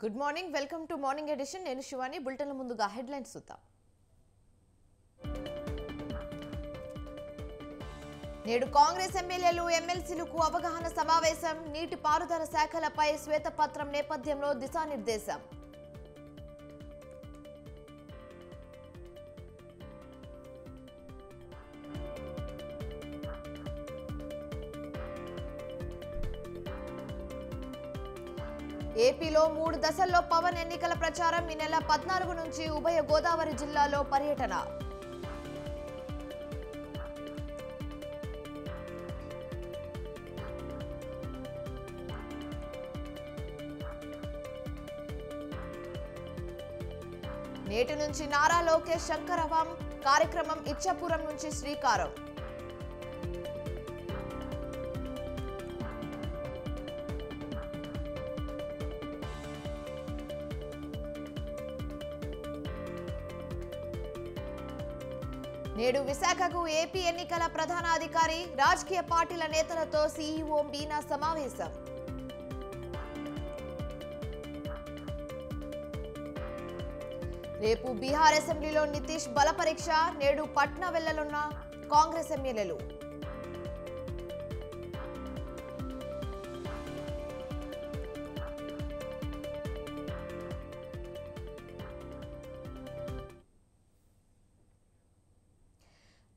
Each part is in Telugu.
Good morning welcome to morning edition నేను శివాని బులెటిన్ ముందుగా హెడ్లైన్స్ చూద్దాం నేడు కాంగ్రెస్ ఎమ్మెల్యేలు ఎమ్మెల్సీలకు అవగాహన సమావేశం నీటి పారుదల శాఖలపై శ్వేతపత్రం నేపథ్యంలో దిశానిర్దేశం ఏపీలో 3 దశల్లో పవన్ ఎన్నికల ప్రచారం ఈ నెల 14 నుంచి ఉభయ గోదావరి జిల్లాలో పర్యటన నేటి నుంచి నారా లోకేష్ శంకరవం కార్యక్రమం ఇచ్చాపురం నుంచి శ్రీకారం నేడు విశాఖకు ఏపీ ఎన్నికల ప్రధాన అధికారి రాజకీయ పార్టీల నేతలతో సీఈఓ మీనా సమావేశం రేపు బీహార్ అసెంబ్లీలో నితీష్ బలపరీక్ష నేడు పట్నా వెళ్లనున్న కాంగ్రెస్ ఎమ్మెల్యేలు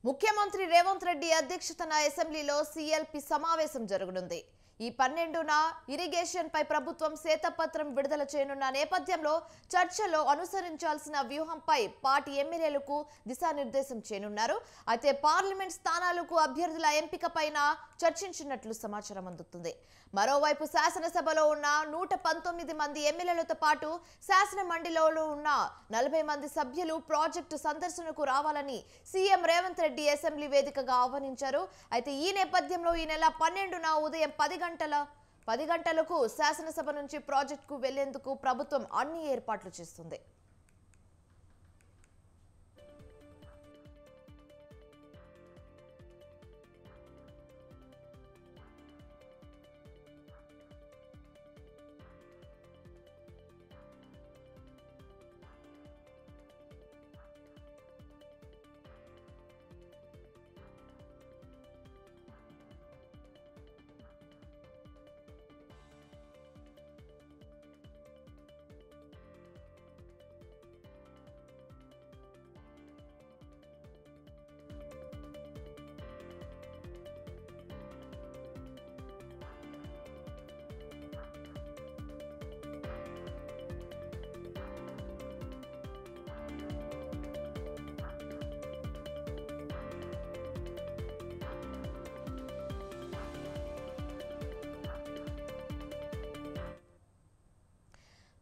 ముఖ్యమంత్రి రేవంత్ రెడ్డి అధ్యక్షతన అసెంబ్లీలో సీఎల్పీ సమావేశం జరగనుంది. ఈ 12న ఇరిగేషన్ పై ప్రభుత్వం శ్వేతపత్రం విడుదల చేయనున్న నేపథ్యంలో చర్చలో అనుసరించాల్సిన వ్యూహంపై పార్టీ ఎమ్మెల్యేలకు దిశానిర్దేశం చేయనున్నారు. అయితే పార్లమెంట్ స్థానాలకు అభ్యర్థుల ఎంపికపైన చర్చించినట్లు సమాచారం అందుతుంది. మరోవైపు శాసనసభలో ఉన్న 119 మంది ఎమ్మెల్యేలతో పాటు శాసన మండలిలో ఉన్న 40 మంది సభ్యులు ప్రాజెక్టు సందర్శనకు రావాలని సీఎం రేవంత్ రెడ్డి అసెంబ్లీ వేదికగా ఆహ్వానించారు. అయితే ఈ నేపథ్యంలో ఈ నెల 12న ఉదయం 10 గంటలకు శాసనసభ నుంచి ప్రాజెక్టుకు వెళ్లేందుకు ప్రభుత్వం అన్ని ఏర్పాట్లు చేస్తుంది.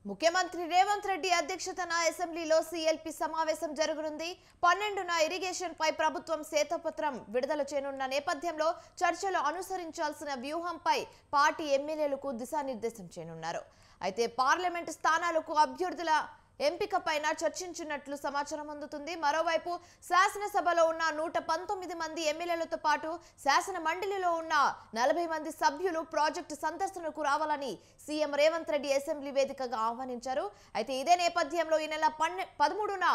ముఖ్యమంత్రి రేవంత్ రెడ్డి అధ్యక్షతన అసెంబ్లీలో సీఎల్పీ సమావేశం జరగనుంది. 12న ఇరిగేషన్ పై ప్రభుత్వం శ్వేతపత్రం విడుదల చేయనున్న నేపథ్యంలో చర్చలో అనుసరించాల్సిన వ్యూహంపై పార్టీ ఎమ్మెల్యేలకు దిశానిర్దేశం చేయనున్నారు. అయితే పార్లమెంటు స్థానాలకు అభ్యర్థుల ఎంపికపైన చర్చించినట్లు సమాచారం అందుతుంది. మరోవైపు శాసనసభలో ఉన్న 119 మంది ఎమ్మెల్యేలతో పాటు శాసన మండలిలో ఉన్న 40 మంది సభ్యులు ప్రాజెక్టు సందర్శనకు రావాలని సీఎం రేవంత్ రెడ్డి అసెంబ్లీ వేదికగా ఆహ్వానించారు. అయితే ఇదే నేపథ్యంలో ఈ నెల 13న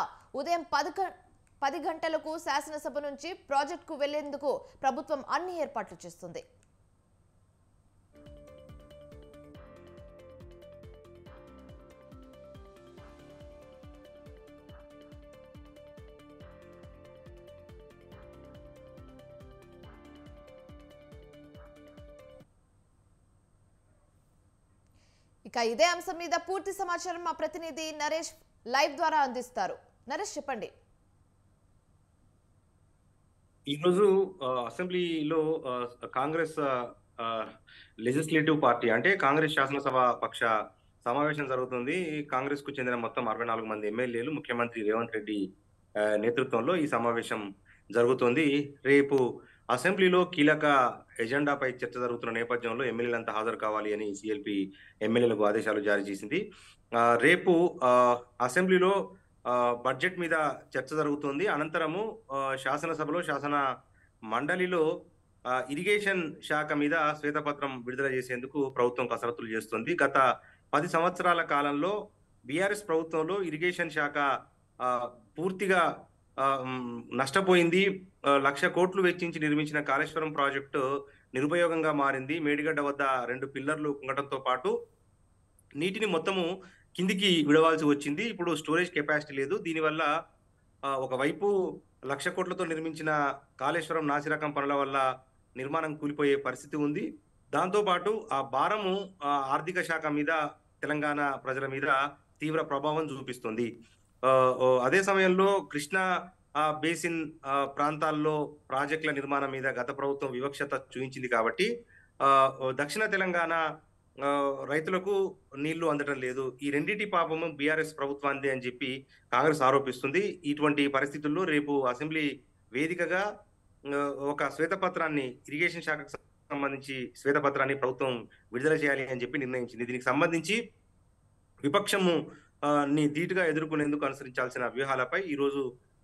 ఉదయం 10 గంటలకు శాసనసభ నుంచి ప్రాజెక్టుకు వెళ్లేందుకు ప్రభుత్వం అన్ని ఏర్పాట్లు చేస్తుంది. ఇక ఇదే అంశం మీద పూర్తి సమాచారం మా ప్రతినిధి నరేష్ లైవ్ ద్వారా అందిస్తారు. నరేష్ చెప్పండి. ఈరోజు అసెంబ్లీలో కాంగ్రెస్ లెజిస్లేటివ్ పార్టీ అంటే కాంగ్రెస్ శాసనసభ పక్ష సమావేశం జరుగుతుంది. కాంగ్రెస్ కు చెందిన మొత్తం 64 మంది ఎమ్మెల్యేలు ముఖ్యమంత్రి రేవంత్ రెడ్డి నేతృత్వంలో ఈ సమావేశం జరుగుతుంది. రేపు అసెంబ్లీలో కీలక ఎజెండాపై చర్చ జరుగుతున్న నేపథ్యంలో ఎమ్మెల్యేలంతా హాజరు కావాలి అని సీఎల్పీ ఎమ్మెల్యేలకు ఆదేశాలు జారీ చేసింది. రేపు అసెంబ్లీలో బడ్జెట్ మీద చర్చ జరుగుతుంది. అనంతరము శాసనసభలో శాసన మండలిలో ఇరిగేషన్ శాఖ మీద శ్వేతపత్రం విడుదల చేసేందుకు ప్రభుత్వం కసరత్తులు చేస్తుంది. గత 10 సంవత్సరాల కాలంలో బీఆర్ఎస్ ప్రభుత్వంలో ఇరిగేషన్ శాఖ పూర్తిగా నష్టపోయింది. 1,00,000 కోట్లు వెచ్చించి నిర్మించిన కాళేశ్వరం ప్రాజెక్టు నిరుపయోగంగా మారింది. మేడిగడ్డ వద్ద 2 పిల్లర్లు కుంగటంతో పాటు నీటిని మొత్తము కిందికి విడవాల్సి వచ్చింది. ఇప్పుడు స్టోరేజ్ కెపాసిటీ లేదు. దీనివల్ల ఒకవైపు 1,00,000 కోట్లతో నిర్మించిన కాళేశ్వరం నాసిరకం పనుల వల్ల నిర్మాణం కూలిపోయే పరిస్థితి ఉంది. దాంతో పాటు ఆ భారము ఆర్థిక శాఖ మీద, తెలంగాణ ప్రజల మీద తీవ్ర ప్రభావం చూపిస్తుంది. అదే సమయంలో కృష్ణా బేసిన్ ప్రాంతాల్లో ప్రాజెక్టుల నిర్మాణం మీద గత ప్రభుత్వం వివక్షత చూపించింది కాబట్టి దక్షిణ తెలంగాణ రైతులకు నీళ్లు అందడం లేదు. ఈ రెండిటి పాపము బీఆర్ఎస్ ప్రభుత్వాన్ని అని చెప్పి కాంగ్రెస్ ఆరోపిస్తుంది. ఇటువంటి పరిస్థితుల్లో రేపు అసెంబ్లీ వేదికగా ఒక శ్వేతపత్రాన్ని, ఇరిగేషన్ శాఖకు సంబంధించి శ్వేతపత్రాన్ని ప్రభుత్వం విడుదల చేయాలి అని చెప్పి నిర్ణయించింది. దీనికి సంబంధించి విపక్షము ని ధీటుగా ఎదుర్కొనేందుకు అనుసరించాల్సిన వ్యూహాలపై ఈరోజు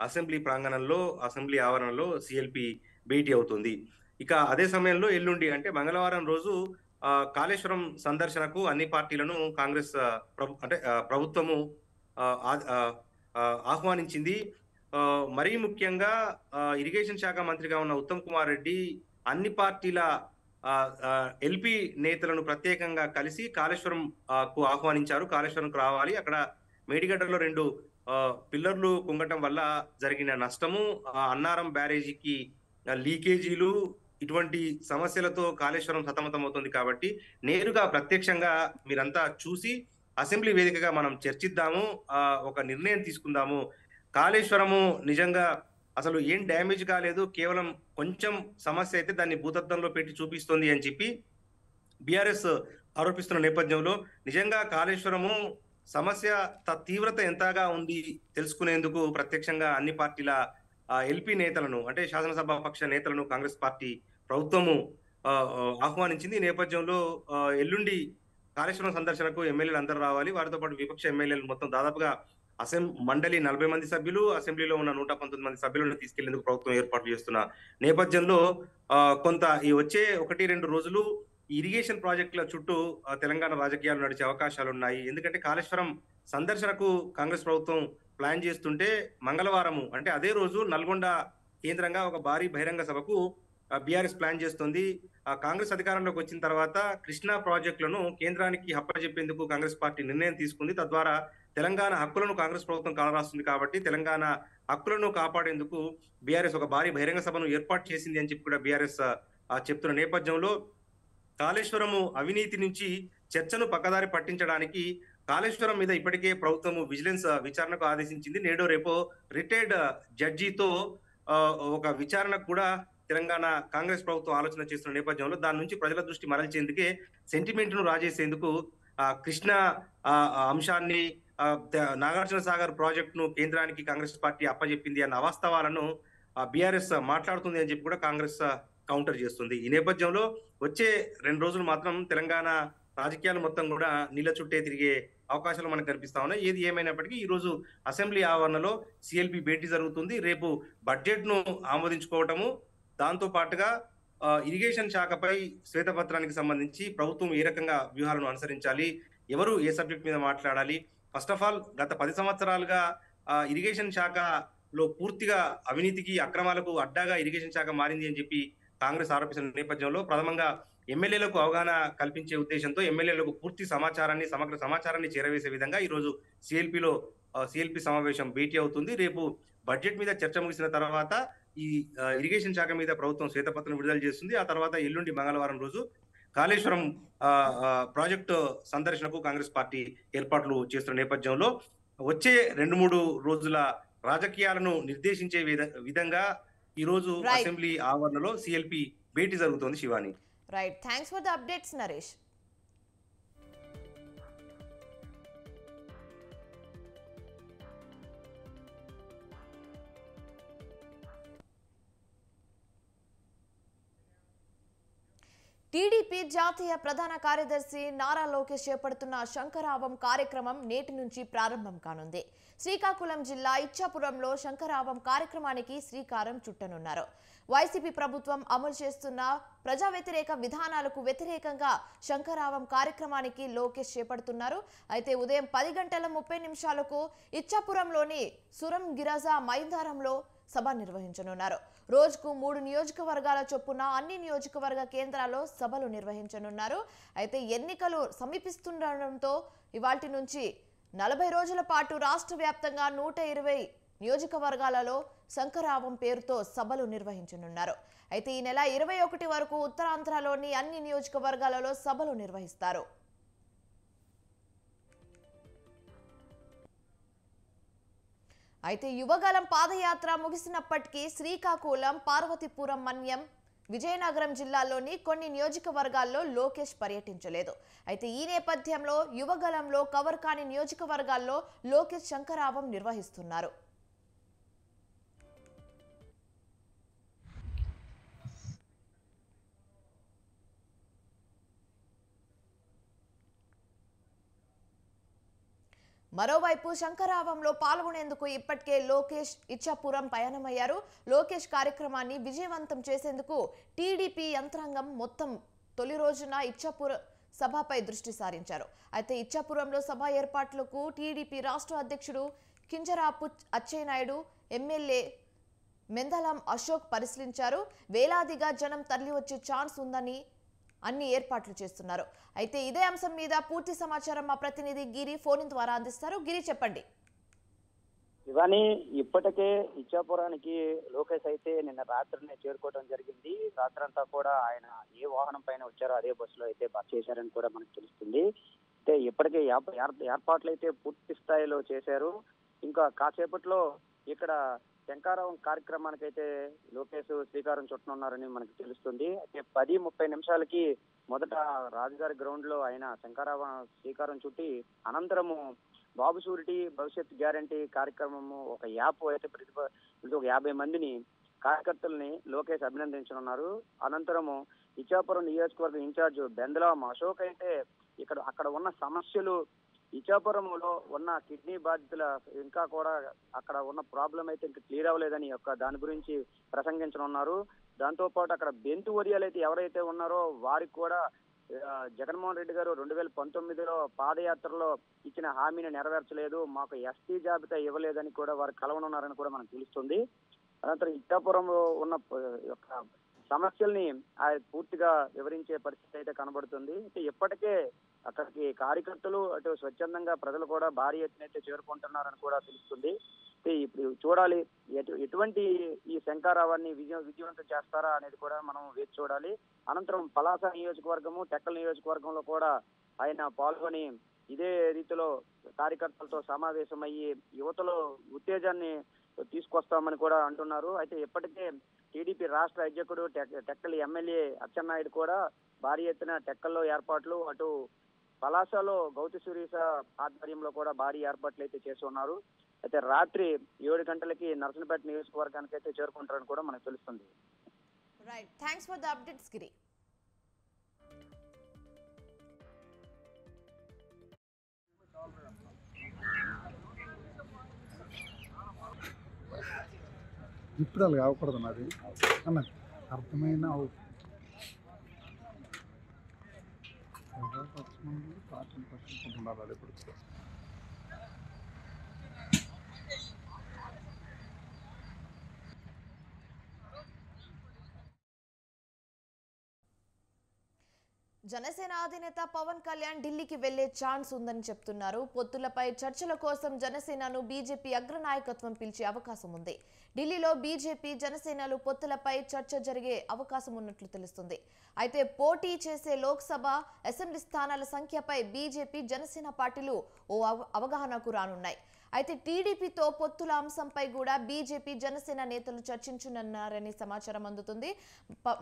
అసెంబ్లీ ప్రాంగణంలో, అసెంబ్లీ ఆవరణలో సిఎల్పి భేటీ అవుతుంది. ఇక అదే సమయంలో ఎల్లుండి అంటే మంగళవారం రోజు కాళేశ్వరం సందర్శనకు అన్ని పార్టీలను కాంగ్రెస్ ప్రభుత్వము ఆహ్వానించింది. మరీ ముఖ్యంగా ఇరిగేషన్ శాఖ మంత్రిగా ఉన్న ఉత్తమ్ కుమార్ రెడ్డి అన్ని పార్టీల ఎల్పి నేతలను ప్రత్యేకంగా కలిసి కాళేశ్వరం కు ఆహ్వానించారు. కాళేశ్వరంకు రావాలి, అక్కడ మేడిగడ్డలో 2 పిల్లర్లు కుంగటం వల్ల జరిగిన నష్టము, అన్నారం బ్యారేజీకి లీకేజీలు, ఇటువంటి సమస్యలతో కాళేశ్వరం సతమతమవుతుంది కాబట్టి నేరుగా ప్రత్యక్షంగా మీరంతా చూసి అసెంబ్లీ వేదికగా మనం చర్చిద్దాము, ఒక నిర్ణయం తీసుకుందాము. కాళేశ్వరము నిజంగా అసలు ఏం డ్యామేజ్ కాలేదు, కేవలం కొంచెం సమస్య అయితే దాన్ని భూతత్వంలో పెట్టి చూపిస్తుంది అని చెప్పి బీఆర్ఎస్ ఆరోపిస్తున్న నేపథ్యంలో నిజంగా కాళేశ్వరము సమస్య తీవ్రత ఎంతగా ఉంది తెలుసుకునేందుకు ప్రత్యక్షంగా అన్ని పార్టీల ఎల్పి నేతలను అంటే శాసనసభ పక్ష నేతలను కాంగ్రెస్ పార్టీ ప్రభుత్వము ఆహ్వానించింది. ఈ నేపథ్యంలో ఎల్లుండి కాళేశ్వరం సందర్శనకు ఎమ్మెల్యేలు అందరూ రావాలి. వారితో పాటు విపక్ష ఎమ్మెల్యేలు మొత్తం దాదాపుగా మండలి 40 మంది సభ్యులు, అసెంబ్లీలో ఉన్న 119 మంది సభ్యులను తీసుకెళ్లేందుకు ప్రభుత్వం ఏర్పాటు చేస్తున్న నేపథ్యంలో కొంత ఈ వచ్చే 1-2 రోజులు ఇరిగేషన్ ప్రాజెక్టుల చుట్టూ తెలంగాణ రాజకీయాలు నడిచే అవకాశాలు ఉన్నాయి. ఎందుకంటే కాళేశ్వరం సందర్శనకు కాంగ్రెస్ ప్రభుత్వం ప్లాన్ చేస్తుంటే మంగళవారము అంటే అదే రోజు నల్గొండ కేంద్రంగా ఒక భారీ బహిరంగ సభకు బీఆర్ఎస్ ప్లాన్ చేస్తుంది. కాంగ్రెస్ అధికారంలోకి వచ్చిన తర్వాత కృష్ణా ప్రాజెక్టులను కేంద్రానికి అప్పచెప్పేందుకు కాంగ్రెస్ పార్టీ నిర్ణయం తీసుకుంది. తద్వారా తెలంగాణ హక్కులను కాంగ్రెస్ ప్రభుత్వం కాలరాస్తుంది కాబట్టి తెలంగాణ హక్కులను కాపాడేందుకు బీఆర్ఎస్ ఒక భారీ బహిరంగ సభను ఏర్పాటు చేసింది అని చెప్పి కూడా బీఆర్ఎస్ చెప్తున్న నేపథ్యంలో కాళేశ్వరము అవినీతి నుంచి చర్చను పక్కదారి పట్టించడానికి కాళేశ్వరం మీద ఇప్పటికే ప్రభుత్వము విజిలెన్స్ విచారణకు ఆదేశించింది. నేడో రేపో రిటైర్డ్ జడ్జితో ఒక విచారణకు కూడా తెలంగాణ కాంగ్రెస్ ప్రభుత్వం ఆలోచన చేస్తున్న నేపథ్యంలో దాని నుంచి ప్రజల దృష్టి మరల్చేందుకే సెంటిమెంట్ ను రాజేసేందుకు కృష్ణా అంశాన్ని, నాగార్జున సాగర్ ప్రాజెక్ట్ ను కేంద్రానికి కాంగ్రెస్ పార్టీ అప్పచెప్పింది అన్న అవాస్తవాలను బీఆర్ఎస్ మాట్లాడుతుంది అని చెప్పి కూడా కాంగ్రెస్ కౌంటర్ చేస్తుంది. ఈ నేపథ్యంలో వచ్చే 2 రోజులు మాత్రం తెలంగాణ రాజకీయాలు మొత్తం కూడా నీళ్ల చుట్టే తిరిగే అవకాశాలు మనకు కనిపిస్తా ఉన్నాయి. ఏది ఏమైనప్పటికీ ఈ రోజు అసెంబ్లీ ఆవరణలో సిఎల్పి భేటీ జరుగుతుంది. రేపు బడ్జెట్ ను ఆమోదించుకోవటము, దాంతో పాటుగా ఇరిగేషన్ శాఖపై శ్వేతపత్రానికి సంబంధించి ప్రభుత్వం ఏ రకంగా వ్యూహాలను అనుసరించాలి, ఎవరు ఏ సబ్జెక్ట్ మీద మాట్లాడాలి. ఫస్ట్ ఆఫ్ ఆల్ గత 10 సంవత్సరాలుగా ఇరిగేషన్ శాఖలో పూర్తిగా అవినీతికి, అక్రమాలకు అడ్డాగా ఇరిగేషన్ శాఖ మారింది అని చెప్పి కాంగ్రెస్ ఆరోపిస్తున్న నేపథ్యంలో ప్రథమంగా ఎమ్మెల్యేలకు అవగాహన కల్పించే ఉద్దేశంతో ఎమ్మెల్యేలకు పూర్తి సమాచారాన్ని, సమగ్ర సమాచారాన్ని చేరవేసే విధంగా ఈ రోజు సిఎల్పి సమావేశం భేటీ అవుతుంది. రేపు బడ్జెట్ మీద చర్చ ముగిసిన తర్వాత ఈ ఇరిగేషన్ శాఖ మీద ప్రభుత్వం శ్వేతపత్రం విడుదల చేస్తుంది. ఆ తర్వాత ఎల్లుండి మంగళవారం రోజు కాళేశ్వరం ప్రాజెక్టు సందర్శనకు కాంగ్రెస్ పార్టీ ఏర్పాట్లు చేస్తున్న నేపథ్యంలో వచ్చే 2-3 రోజుల రాజకీయాలను నిర్దేశించే విధంగా ఈ రోజు అసెంబ్లీ ఆవరణలో సిఎల్పి భేటీ జరుగుతోంది. Shivani, right, thanks for the updates Naresh. TDP TDP జాతీయ ప్రధాన కార్యదర్శి నారా లోకేష్ చేపడుతున్న శంఖారావం కార్యక్రమం నేటి నుంచి ప్రారంభం కానుంది. శ్రీకాకుళం జిల్లా ఇచ్చాపురంలో శంఖారావం కార్యక్రమానికి శ్రీకారం చుట్టనున్నారు. వైసీపీ ప్రభుత్వం అమలు చేస్తున్న ప్రజా వ్యతిరేక విధానాలకు వ్యతిరేకంగా శంఖారావం కార్యక్రమానికి లోకేష్ చేపడుతున్నారు. అయితే ఉదయం 10:30 ఇచ్చాపురంలోని సురం గిరాజా మైదానంలో సభ నిర్వహించనున్నారు. రోజుకు 3 నియోజకవర్గాల చొప్పున అన్ని నియోజకవర్గ కేంద్రాల్లో సభలు నిర్వహించనున్నారు. అయితే ఎన్నికలు సమీపిస్తుండటంతో ఇవాల్టి నుంచి 40 రోజుల పాటు రాష్ట్ర వ్యాప్తంగా 120 నియోజకవర్గాలలో శంఖారావం పేరుతో సభలు నిర్వహించనున్నారు. అయితే ఈ నెల 21 వరకు ఉత్తరాంధ్రలోని అన్ని నియోజకవర్గాలలో సభలు నిర్వహిస్తారు. అయితే యువగలం పాదయాత్ర ముగిసినప్పటికీ శ్రీకాకుళం, పార్వతీపురం, మన్యం, విజయనగరం జిల్లాల్లోని కొన్ని నియోజకవర్గాల్లో లోకేష్ పర్యటించలేదు. అయితే ఈ నేపథ్యంలో యువగలంలో కవర్ కాని నియోజకవర్గాల్లో లోకేష్ శంఖారావం నిర్వహిస్తున్నారు. మరోవైపు శంఖారావంలో పాల్గొనేందుకు ఇప్పటికే లోకేష్ ఇచ్చాపురం పయనమయ్యారు. లోకేష్ కార్యక్రమాన్ని విజయవంతం చేసేందుకు టీడీపీ యంత్రాంగం మొత్తం తొలి రోజున ఇచ్చాపురం సభపై దృష్టి సారించారు. అయితే ఇచ్చాపురంలో సభ ఏర్పాట్లకు టీడీపీ రాష్ట్ర అధ్యక్షుడు కింజరాపు అచ్చెన్నాయుడు, ఎమ్మెల్యే మెందలం అశోక్ పరిశీలించారు. వేలాదిగా జనం తరలి వచ్చే ఛాన్స్ ఉందని అన్ని ఏర్పాట్లు చేస్తున్నారు. అయితే ఇదే అంశం మీద పూర్తి సమాచారం మా ప్రతినిధి గిరి ఫోన్ ద్వారా అందిస్తారు. గిరి, చెప్పండి. ఇవన్నీ ఇప్పటికే ఇచ్చాపురానికి లోకేష్ అయితే నిన్న రాత్రినే చేరుకోవడం జరిగింది. రాత్రంతా కూడా ఆయన ఏ వాహనం పైన వచ్చారో అదే బస్సులో అయితే బస్ చేశారని కూడా మనకు తెలుస్తుంది. అయితే ఇప్పటికే ఏర్పాట్లు అయితే పూర్తి స్థాయిలో చేశారు. ఇంకా కాసేపట్లో ఇక్కడ శంఖారావం కార్యక్రమానికి అయితే లోకేష్ శ్రీకారం చుట్టనున్నారని మనకు తెలుస్తుంది. అయితే 10:30 మొదట రాజుగారి గ్రౌండ్ లో ఆయన శంఖారావం శ్రీకారం చుట్టి అనంతరము బాబు షూరిటీ భవిష్యత్ గ్యారంటీ కార్యక్రమము ఒక యాప్ అయితే ఒక 50 మందిని కార్యకర్తల్ని లోకేష్ అభినందించనున్నారు. అనంతరము ఇచ్చాపురం నియోజకవర్గ ఇన్ఛార్జ్ బెందలాం అశోక్ అయితే అక్కడ ఉన్న సమస్యలు, ఇచ్చాపురంలో ఉన్న కిడ్నీ బాధితుల ఇంకా కూడా అక్కడ ఉన్న ప్రాబ్లం అయితే ఇంకా క్లియర్ అవ్వలేదని దాని గురించి ప్రసంగించనున్నారు. దాంతో పాటు అక్కడ బెంతు వరియాలు అయితే ఎవరైతే ఉన్నారో వారికి కూడా జగన్మోహన్ రెడ్డి గారు 2019లో పాదయాత్రలో ఇచ్చిన హామీని నెరవేర్చలేదు, మాకు ఎస్టీ జాబితా ఇవ్వలేదని కూడా వారు కలవనున్నారని కూడా మనకు తెలుస్తుంది. అనంతరం ఇచ్చాపురంలో ఉన్న సమస్యల్ని పూర్తిగా వివరించే పరిస్థితి అయితే కనబడుతుంది. అయితే ఇప్పటికే అక్కడికి కార్యకర్తలు అటు స్వచ్ఛందంగా ప్రజలు కూడా భారీ ఎత్తున అయితే చేరుకుంటున్నారని కూడా తెలుస్తుంది. ఇప్పుడు చూడాలి ఎటువంటి ఈ శంఖారావాన్ని విజయవంతం చేస్తారా అనేది కూడా మనం వేచి చూడాలి. అనంతరం పలాస నియోజకవర్గము, టెక్కల్ నియోజకవర్గంలో కూడా ఆయన పాల్గొని ఇదే రీతిలో కార్యకర్తలతో సమావేశమయ్యి యువతలో ఉత్తేజాన్ని తీసుకొస్తామని కూడా అంటున్నారు. అయితే ఇప్పటికే టీడీపీ రాష్ట్ర అధ్యక్షుడు టెక్కల్ ఎమ్మెల్యే అచ్చెన్నాయుడు కూడా భారీ ఎత్తున టెక్కల్లో ఏర్పాట్లు, అటు పలాసలో గౌతి సురీస ఆధ్వర్యంలో కూడా భారీ ఏర్పాట్లు అయితే చేసి ఉన్నారు. అయితే రాత్రి 7 గంటలకి నర్సంపేట నియోజకవర్గానికి అయితే చేరుకుంటారని కూడా మనకు తెలుస్తుంది. Right, thanks for the updates Giri. ఇప్పుడు అలాగ అవ్వకూడదు నాది అన్న అర్థమైన ఉండాలి. ఇప్పుడు జనసేన అధినేత పవన్ కళ్యాణ్ ఢిల్లీకి వెళ్లే ఛాన్స్ ఉందని చెప్తున్నారు. పొత్తులపై చర్చల కోసం జనసేనను బీజేపీ అగ్రనాయకత్వం పిలిచే అవకాశం ఉంది. ఢిల్లీలో బీజేపీ జనసేనలు పొత్తులపై చర్చ జరిగే అవకాశం ఉన్నట్లు తెలుస్తుంది. అయితే పోటీ చేసే లోక్సభ, అసెంబ్లీ స్థానాల సంఖ్యపై బీజేపీ, జనసేన పార్టీలు ఓ అవగాహనకు రానున్నాయి. అయితే టీడీపీతో పొత్తుల అంశంపై కూడా బీజేపీ, జనసేన నేతలు చర్చించనున్నారని సమాచారం అందుతుంది.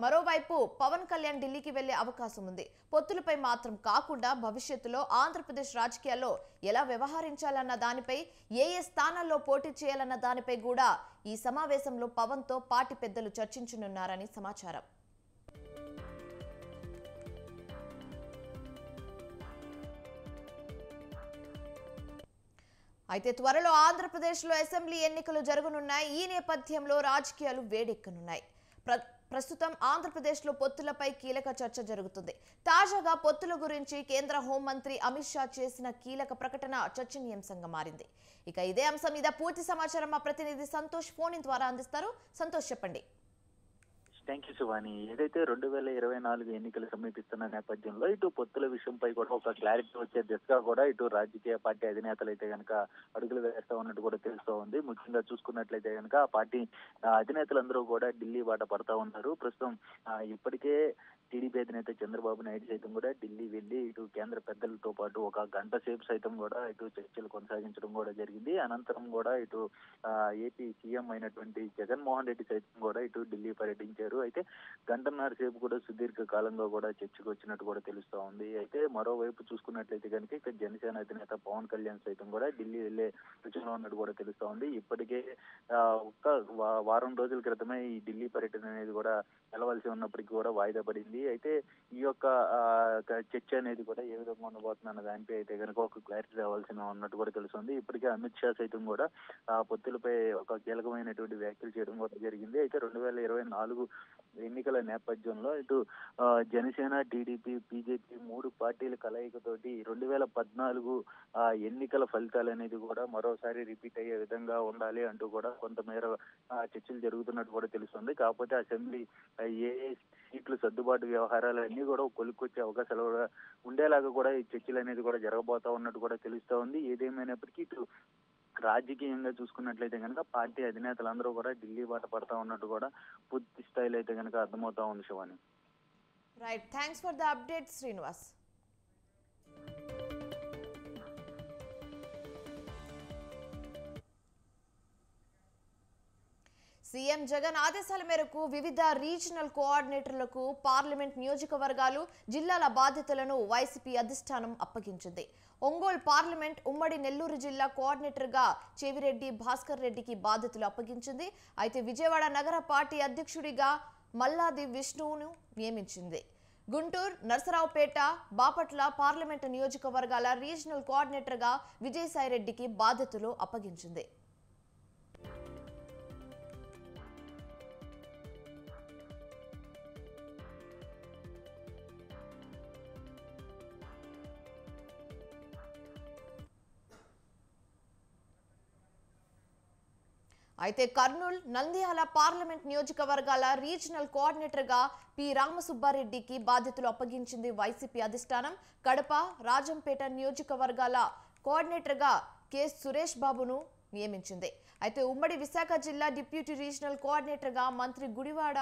మరోవైపు పవన్ కళ్యాణ్ ఢిల్లీకి వెళ్లే అవకాశం ఉంది. పొత్తులపై మాత్రం కాకుండా భవిష్యత్తులో ఆంధ్రప్రదేశ్ రాజకీయాల్లో ఎలా వ్యవహరించాలన్న దానిపై, ఏ స్థానాల్లో పోటీ చేయాలన్న దానిపై కూడా ఈ సమావేశంలో పవన్తో పార్టీ పెద్దలు చర్చించనున్నారని సమాచారం. అయితే త్వరలో ఆంధ్రప్రదేశ్లో అసెంబ్లీ ఎన్నికలు జరగనున్నాయి. ఈ నేపథ్యంలో రాజకీయాలు వేడెక్కనున్నాయి. ప్రస్తుతం ఆంధ్రప్రదేశ్లో పొత్తులపై కీలక చర్చ జరుగుతుంది. తాజాగా పొత్తుల గురించి కేంద్ర హోంమంత్రి అమిత్ షా చేసిన కీలక ప్రకటన చర్చనీయాంశంగా మారింది. ఇక ఇదే అంశం మీద పూర్తి సమాచారం మా ప్రతినిధి సంతోష్ ఫోన్ ఇన్ ద్వారా అందిస్తారు. సంతోష్, చెప్పండి. Thank you Shivani. ఏదైతే 2024 ఎన్నికలు సమీపిస్తున్న నేపథ్యంలో ఇటు పొత్తుల విషయంపై కూడా ఒక క్లారిటీ వచ్చే దిశగా కూడా ఇటు రాజకీయ పార్టీ అధినేతలు అయితే కనుక అడుగులు వేస్తా ఉన్నట్టు కూడా తెలుస్తూ ఉంది. ముఖ్యంగా చూసుకున్నట్లయితే కనుక ఆ పార్టీ అధినేతలందరూ కూడా ఢిల్లీ బాట పడతా ఉన్నారు. ప్రస్తుతం ఇప్పటికే టీడీపీ అధినేత చంద్రబాబు నాయుడు సైతం కూడా ఢిల్లీ వెళ్లి ఇటు కేంద్ర పెద్దలతో పాటు ఒక గంట సేపు సైతం కూడా ఇటు చర్చలు కొనసాగించడం కూడా జరిగింది. అనంతరం కూడా ఇటు ఏపీ సీఎం అయినటువంటి జగన్మోహన్ రెడ్డి సైతం కూడా ఇటు ఢిల్లీ పర్యటించారు. అయితే గంటన్నర సేపు కూడా సుదీర్ఘ కాలంగా కూడా చర్చకు వచ్చినట్టు కూడా తెలుస్తా ఉంది. అయితే మరోవైపు చూసుకున్నట్లయితే కనుక ఇక జనసేన అధినేత పవన్ కళ్యాణ్ సైతం కూడా ఢిల్లీ వెళ్లే సూచనలో ఉన్నట్టు కూడా తెలుస్తా ఉంది. ఇప్పటికే ఒక్క వారం రోజుల క్రితమే ఈ ఢిల్లీ పర్యటన అనేది కూడా వెళ్ళవలసి ఉన్నప్పటికీ కూడా వాయిదా పడింది. అయితే ఈ యొక్క చర్చ అనేది కూడా ఏ విధంగా ఉండబోతుంది అన్న దానిపై అయితే కనుక ఒక క్లారిటీ రావాల్సిన ఉన్నట్టు కూడా తెలుస్తుంది. ఇప్పటికే అమిత్ షా సైతం కూడా పొత్తులపై ఒక కీలకమైనటువంటి వ్యాఖ్యలు చేయడం కూడా జరిగింది. అయితే 2024 ఎన్నికల నేపథ్యంలో ఇటు జనసేన, టీడీపీ, బీజేపీ 3 పార్టీల కలయికతోటి 2014 ఎన్నికల ఫలితాలు అనేది కూడా మరోసారి రిపీట్ అయ్యే విధంగా ఉండాలి అంటూ కూడా కొంతమేర చర్చలు జరుగుతున్నట్టు కూడా తెలుస్తుంది. కాకపోతే అసెంబ్లీ ఏ సీట్లు సర్దుబాటు వ్యవహారాలు అన్ని కూడా కొలుక్కొచ్చే అవకాశాలు కూడా ఉండేలాగా కూడా ఈ చర్చలు అనేది కూడా జరగబోతా ఉన్నట్టు కూడా తెలుస్తా ఉంది. ఏదేమైనప్పటికీ ఇటు రాజకీయంగా చూసుకున్నట్లయితే కనుక పార్టీ అధినేతలందరూ కూడా ఢిల్లీ బాట పడతా ఉన్నట్టు కూడా పూర్తి స్థాయిలో అయితే కనుక అర్థమవుతా ఉంది Shivani. Right, thanks for the update Srinivas. CM Jagan ఆదేశాల మేరకు వివిధ రీజనల్ కోఆర్డినేటర్లకు పార్లమెంట్ నియోజకవర్గాలు, జిల్లాల బాధ్యతలను వైసీపీ అధిష్టానం అప్పగించింది. ఒంగోలు పార్లమెంట్ ఉమ్మడి నెల్లూరు జిల్లా కోఆర్డినేటర్గా చెవిరెడ్డి భాస్కర్ రెడ్డికి బాధ్యతలు అప్పగించింది. అయితే విజయవాడ నగర పార్టీ అధ్యక్షుడిగా మల్లాది విష్ణువును నియమించింది. గుంటూరు, నరసరావుపేట, బాపట్ల పార్లమెంటు నియోజకవర్గాల రీజనల్ కోఆర్డినేటర్గా విజయసాయిరెడ్డికి బాధ్యతలు అప్పగించింది. అయితే కర్నూలు, నంద్యాల పార్లమెంట్ నియోజకవర్గాల రీజనల్ కోఆర్డినేటర్గా పి రామసుబ్బారెడ్డికి బాధ్యతలు అప్పగించింది వైసీపీ అధిష్టానం. కడప, రాజంపేట నియోజకవర్గాల కోఆర్డినేటర్గా కె సురేష్ బాబును నియమించింది. అయితే ఉమ్మడి విశాఖ జిల్లా డిప్యూటీ రీజనల్ కోఆర్డినేటర్గా మంత్రి గుడివాడ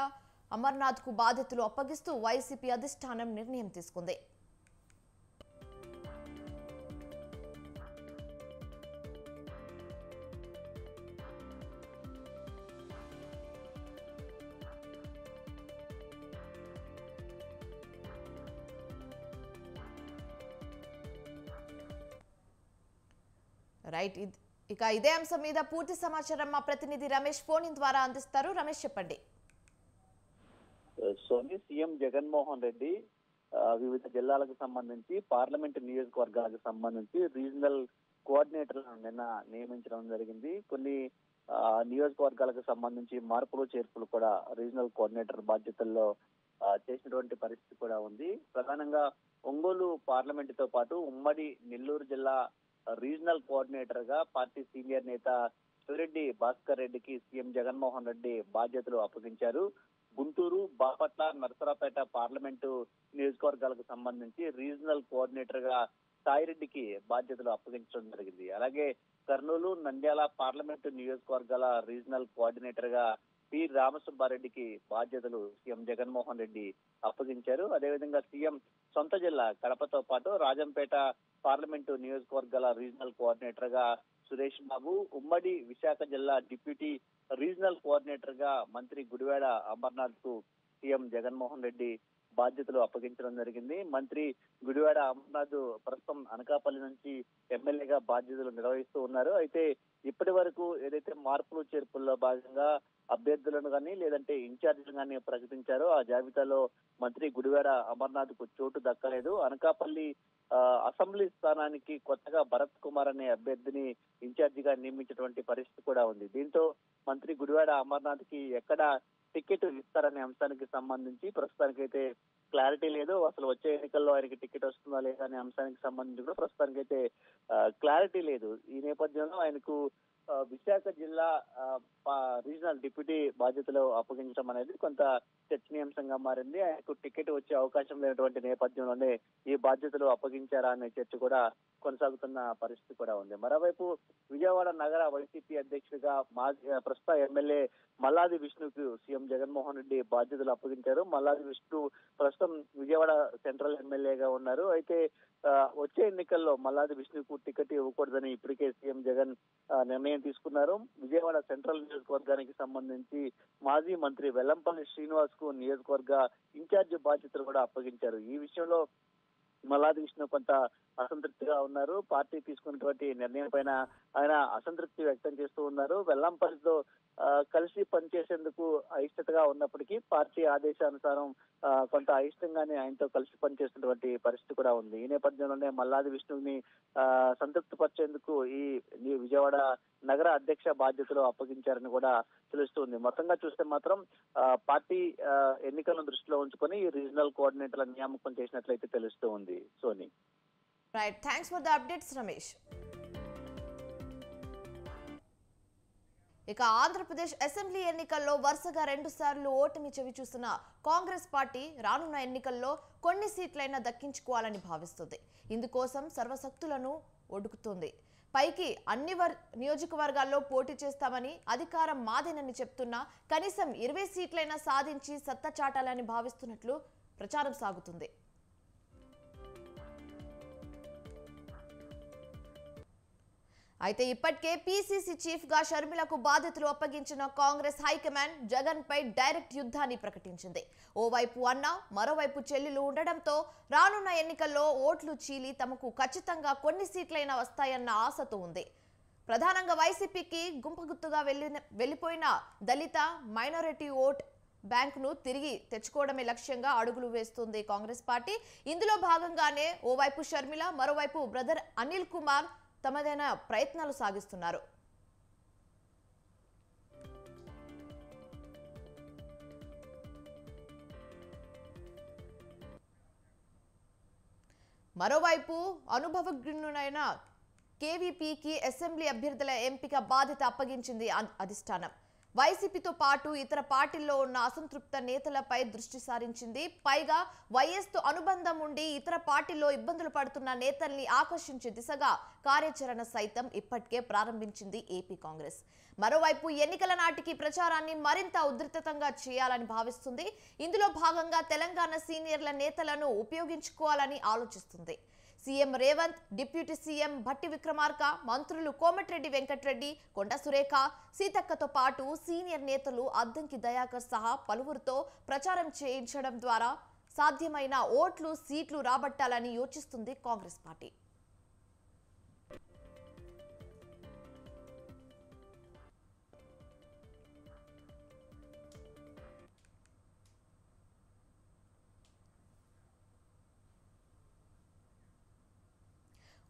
అమర్నాథ్కు బాధ్యతలు అప్పగిస్తూ వైసీపీ అధిష్టానం నిర్ణయం తీసుకుంది. రైట్, ఇక ఇదే అంశం మీద పూర్తి సమాచారం మా ప్రతినిధి రమేష్ ఫోన్ ఇన్ ద్వారా అందిస్తారు. రమేష్, చెప్పండి. సోని, సీఎం జగన్మోహన్ రెడ్డి వివిధ జిల్లాలకు సంబంధించి పార్లమెంట్ నియోజకవర్గాలకు సంబంధించి రీజనల్ కోఆర్డినేటర్లను నిన్న నియమించడం జరిగింది. కొన్ని నియోజకవర్గాలకు సంబంధించి మార్పులు చేర్పులు కూడా రీజనల్ కోఆర్డినేటర్ బాధ్యతల్లో చేసినటువంటి పరిస్థితి కూడా ఉంది. ప్రధానంగా ఒంగోలు పార్లమెంటుతో పాటు ఉమ్మడి నెల్లూరు జిల్లా రీజనల్ కోఆర్డినేటర్ గా పార్టీ సీనియర్ నేత చెవిరెడ్డి భాస్కర్ రెడ్డికి సీఎం జగన్మోహన్ రెడ్డి బాధ్యతలు అప్పగించారు. గుంటూరు, బాపట్ల, నరసరావుపేట పార్లమెంటు నియోజకవర్గాలకు సంబంధించి రీజనల్ కోఆర్డినేటర్ గా సాయిరెడ్డికి బాధ్యతలు అప్పగించడం జరిగింది. అలాగే కర్నూలు, నంద్యాల పార్లమెంటు నియోజకవర్గాల రీజనల్ కోఆర్డినేటర్ గా పి రామసుబ్బారెడ్డికి బాధ్యతలు సీఎం జగన్మోహన్ రెడ్డి అప్పగించారు. అదేవిధంగా సీఎం సొంత జిల్లా కడపతో పాటు రాజంపేట పార్లమెంటు నియోజకవర్గాల రీజనల్ కోఆర్డినేటర్ గా సురేష్ బాబు, ఉమ్మడి విశాఖ జిల్లా డిప్యూటీ రీజనల్ కోఆర్డినేటర్ గా మంత్రి గుడివాడ అమర్నాథ్ కు సీఎం జగన్మోహన్ రెడ్డి బాధ్యతలు అప్పగించడం జరిగింది. మంత్రి గుడివాడ అమర్నాథ్ ప్రస్తుతం అనకాపల్లి నుంచి ఎమ్మెల్యేగా బాధ్యతలు నిర్వహిస్తూ ఉన్నారు. అయితే ఇప్పటి వరకు ఏదైతే మార్పులు చేర్పుల్లో భాగంగా అభ్యర్థులను కానీ లేదంటే ఇన్ఛార్జీలు కానీ ప్రకటించారు. ఆ జాబితాలో మంత్రి గుడివాడ అమర్నాథ్ కు చోటు దక్కలేదు. అనకాపల్లి అసెంబ్లీ స్థానానికి కొత్తగా భరత్ కుమార్ అనే అభ్యర్థిని ఇన్ఛార్జిగా నియమించినటువంటి పరిస్థితి కూడా ఉంది. దీంతో మంత్రి గుడివాడ అమర్నాథ్ కి ఎక్కడ టికెట్ ఇస్తారనే అంశానికి సంబంధించి ప్రస్తుతానికైతే క్లారిటీ లేదు. అసలు వచ్చే ఎన్నికల్లో ఆయనకి టికెట్ వస్తుందా లేదా అనే అంశానికి సంబంధించి కూడా ప్రస్తుతానికైతే క్లారిటీ లేదు. ఈ నేపథ్యంలో ఆయనకు విశాఖ జిల్లా రీజనల్ డిప్యూటీ బాధ్యతలు అప్పగించడం అనేది కొంత చర్చనీయాంశంగా మారింది. ఆయనకు టికెట్ వచ్చే అవకాశం లేనటువంటి నేపథ్యంలోనే ఈ బాధ్యతలు అప్పగించారా అనే చర్చ కూడా కొనసాగుతున్న పరిస్థితి కూడా ఉంది. మరోవైపు విజయవాడ నగర వైసీపీ అధ్యక్షుడిగా ప్రస్తుత ఎమ్మెల్యే మల్లాది విష్ణుకు సీఎం జగన్మోహన్ రెడ్డి బాధ్యతలు అప్పగించారు. మల్లాది విష్ణు ప్రస్తుతం విజయవాడ సెంట్రల్ ఎమ్మెల్యేగా ఉన్నారు. అయితే వచ్చే ఎన్నికల్లో మల్లాది విష్ణుకు టికెట్ ఇవ్వకూడదని ఇప్పటికే సీఎం జగన్ నిర్ణయం తీసుకున్నారు. విజయవాడ సెంట్రల్ నియోజకవర్గానికి సంబంధించి మాజీ మంత్రి వెల్లంపల్లి శ్రీనివాస్ కు నియోజకవర్గ ఇన్ఛార్జి బాధ్యతలు కూడా అప్పగించారు. ఈ విషయంలో మల్లాది విష్ణు కొంత అసంతృప్తిగా ఉన్నారు. పార్టీ తీసుకున్నటువంటి నిర్ణయం పైన ఆయన అసంతృప్తి వ్యక్తం చేస్తూ ఉన్నారు. వెల్లంపల్లితో కలిసి పనిచేసేందుకు అయిష్టతగా ఉన్నప్పటికీ పార్టీ ఆదేశానుసారం కొంత అయిష్టంగానే ఆయనతో కలిసి పనిచేస్తున్నటువంటి పరిస్థితి కూడా ఉంది. ఈ నేపథ్యంలోనే మల్లాది విష్ణుని సంతృప్తి పరిచేందుకు ఈ విజయవాడ నగర అధ్యక్ష బాధ్యతలు అప్పగించారని కూడా తెలుస్తుంది. మొత్తంగా చూస్తే మాత్రం పార్టీ ఎన్నికలను దృష్టిలో ఉంచుకొని ఈ రీజనల్ కోఆర్డినేటర్ల నియామకం చేసినట్లయితే తెలుస్తూ ఉంది. Soni, right, thanks for the updates Ramesh. ఇక ఆంధ్రప్రదేశ్ అసెంబ్లీ ఎన్నికల్లో వరుసగా 2 సార్లు ఓటమి చవి చూసిన కాంగ్రెస్ పార్టీ రానున్న ఎన్నికల్లో కొన్ని సీట్లైనా దక్కించుకోవాలని భావిస్తుంది. ఇందుకోసం సర్వశక్తులను ఒడుకుతుంది. పైకి అన్ని నియోజకవర్గాల్లో పోటీ చేస్తామని, అధికారం మాదేనని చెప్తున్నా కనీసం 20 సీట్లైనా సాధించి సత్తా చాటాలని భావిస్తున్నట్లు ప్రచారం సాగుతుంది. అయితే ఇప్పటికే పీసీసీ చీఫ్ గా షర్మిలకు బాధ్యతలు అప్పగించిన కాంగ్రెస్ హైకమాండ్ జగన్ పై డైరెక్ట్ యుద్ధాన్ని ప్రకటించింది. ఓవైపు అన్న మరోవైపు చెల్లెలు ఉండడంతో రానున్న ఎన్నికల్లో ఓట్లు చీలి తమకు ఖచ్చితంగా కొన్ని సీట్లైనా వస్తాయన్న ఆశతో ఉంది. ప్రధానంగా వైసీపీకి గుంపుగుత్తుగా వెళ్లిపోయిన దళిత మైనారిటీ ఓట్ బ్యాంకును తిరిగి తెచ్చుకోవడమే లక్ష్యంగా అడుగులు వేస్తుంది కాంగ్రెస్ పార్టీ. ఇందులో భాగంగానే ఓవైపు షర్మిల మరోవైపు బ్రదర్ అనిల్ కుమార్ తమదైన ప్రయత్నాలు సాగిస్తున్నారు. మరోవైపు అనుభవజ్ఞులైన కేవీపీకి అసెంబ్లీ అభ్యర్థుల ఎంపిక బాధ్యత అప్పగించింది అధిష్టానం. వైసీపీతో పాటు ఇతర పార్టీల్లో ఉన్న అసంతృప్త నేతలపై దృష్టి సారించింది. పైగా వైఎస్తో అనుబంధం ఉండి ఇతర పార్టీల్లో ఇబ్బందులు పడుతున్న నేతల్ని ఆకర్షించే దిశగా కార్యాచరణ సైతం ఇప్పటికే ప్రారంభించింది ఏపీ కాంగ్రెస్. మరోవైపు ఎన్నికల నాటికి ప్రచారాన్ని మరింత ఉధృతంగా చేయాలని భావిస్తుంది. ఇందులో భాగంగా తెలంగాణ సీనియర్ల నేతలను ఉపయోగించుకోవాలని ఆలోచిస్తుంది. CM Revanth, deputy CM Bhatti Vikramarka, మంత్రులు కోమటిరెడ్డి వెంకటరెడ్డి, కొండ సురేఖ, సీతక్కతో పాటు సీనియర్ నేతలు అద్దంకి దయాకర్ సహా పలువురితో ప్రచారం చేయించడం ద్వారా సాధ్యమైన ఓట్లు సీట్లు రాబట్టాలని యోచిస్తుంది Congress party.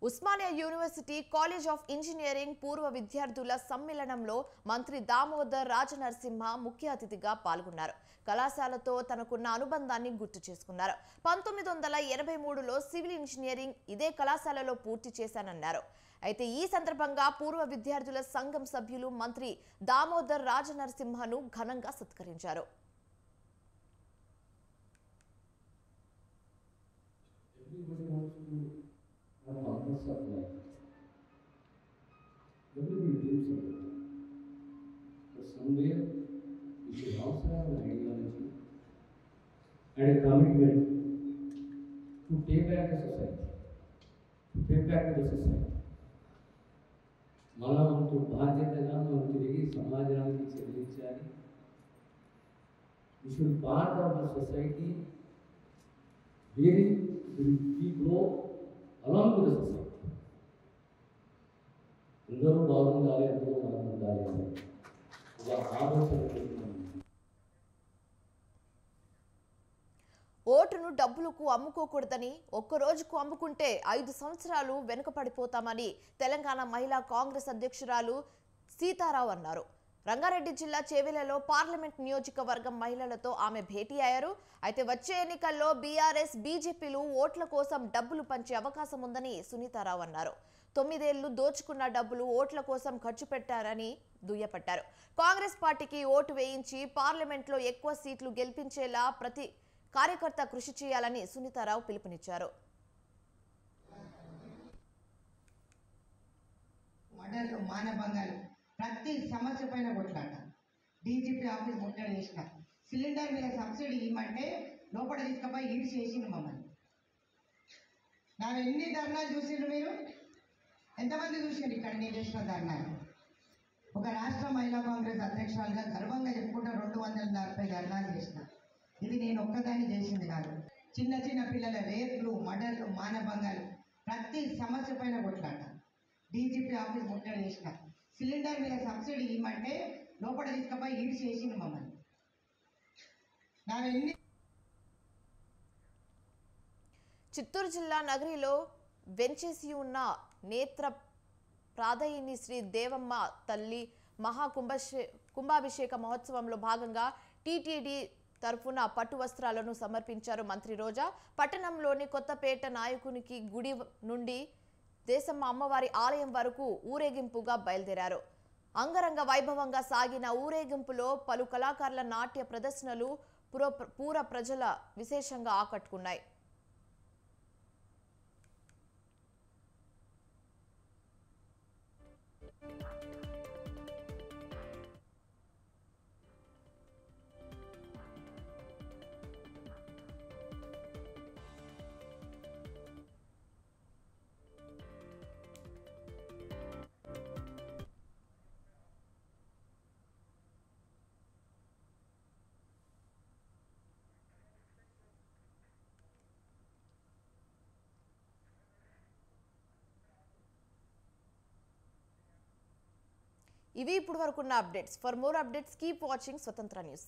Osmania university college of engineering పూర్వ విద్యార్థుల సమ్మేళనంలో మంత్రి దామోదర్ రాజనరసింహ ముఖ్య అతిథిగా పాల్గొన్నారు. కళాశాలతో తనకున్న అనుబంధాన్ని గుర్తు చేసుకున్నారు. 1983లో సివిల్ ఇంజనీరింగ్ ఇదే కళాశాలలో పూర్తి చేశానన్నారు. అయితే ఈ సందర్భంగా పూర్వ విద్యార్థుల సంఘం సభ్యులు మంత్రి దామోదర్ రాజనరసింహను ఘనంగా సత్కరించారు. Of life. Everybody dreams of it. But somewhere you should also have an ideology and a commitment to pay back the society. To pay back to the society. మనం బాధ్యతగా మనం తిరిగి సమాజానికి చెల్లించాలి. You should part of the society where we grow along with the society. అందరూ బాగుండాలి, అందరూ బాగుండాలి అని ఒక ఆలోచన ఓటును డబ్బులకు అమ్ముకోకూడదని, ఒక్క రోజుకు అమ్ముకుంటే 5 సంవత్సరాలు వెనుకపడిపోతామని తెలంగాణ మహిళా కాంగ్రెస్ అధ్యక్షురాలు సీతారావు అన్నారు. రంగారెడ్డి జిల్లా చేవెళ్లలో పార్లమెంట్ నియోజకవర్గం మహిళలతో ఆమె భేటీ అయ్యారు. అయితే వచ్చే ఎన్నికల్లో బీఆర్ఎస్, బీజేపీలు ఓట్ల కోసం డబ్బులు పంచే అవకాశం ఉందని సునీతారావు అన్నారు. 9 ఏళ్లు దోచుకున్న డబ్బులు ఓట్ల కోసం ఖర్చు పెట్టారని దుయ్యపట్టారు. కాంగ్రెస్ పార్టీకి ఓటు వేయించి పార్లమెంట్లో ఎక్కువ సీట్లు గెలిపించేలా ప్రతి కార్యకర్త కృషి చేయాలని సునీతారావు పిలుపునిచ్చారు. మర్డర్లు, మానభంగాలు, ప్రతి సమస్య పైన కొట్లాట. డీజీపీ ఆఫీస్ ముట్టడి చేసిన, సిలిండర్ మీద సబ్సిడీ ఇవ్వమంటే లోపల తీసుకుపోయి ఈడ్ చేసింది మమ్మల్ని. నా ఎన్ని ధర్నాలు చూసిండ్రు మీరు? ఎంతమంది చూసిండ్రు ఇక్కడ నేను చేసిన ధర్నాలు? ఒక రాష్ట్ర మహిళా కాంగ్రెస్ అధ్యక్షురాలుగా గర్వంగా చెప్పుకుంటూ 240 ధర్నాలు చేసిన. ఇది నేను ఒక్కదాన్ని చేసింది కాదు. చిన్న చిన్న పిల్లల రేపులు, మర్డర్లు, మానభంగాలు, ప్రతి సమస్య పైన కొట్లాట. డీజీపీ ఆఫీస్ ముట్టడి చేసిన, సిలిండర్ మీద సబ్సిడీ ఇవ్వమంటే లోపల తీసుకుపోయి ఈడ్ చేసింది మమ్మల్ని. నా ఎన్ని చిత్తూరు జిల్లా నగరిలో వెంచేసి ఉన్న నేత్ర ప్రాదాయిని శ్రీ దేవమ్మ తల్లి కుంభాభిషేక మహోత్సవంలో భాగంగా టీటీడీ తరఫున పట్టు వస్త్రాలను సమర్పించారు మంత్రి రోజా. పట్టణంలోని కొత్తపేట నాయకునికి గుడి నుండి దేశమ్మ అమ్మవారి ఆలయం వరకు ఊరేగింపుగా బయలుదేరారు. అంగరంగ వైభవంగా సాగిన ఊరేగింపులో పలు కళాకారుల నాట్య ప్రదర్శనలు పూర ప్రజల విశేషంగా ఆకట్టుకున్నాయి. ఇవి ఇప్పుడు వరకున్న updates. For more updates keep watching Swatantra news.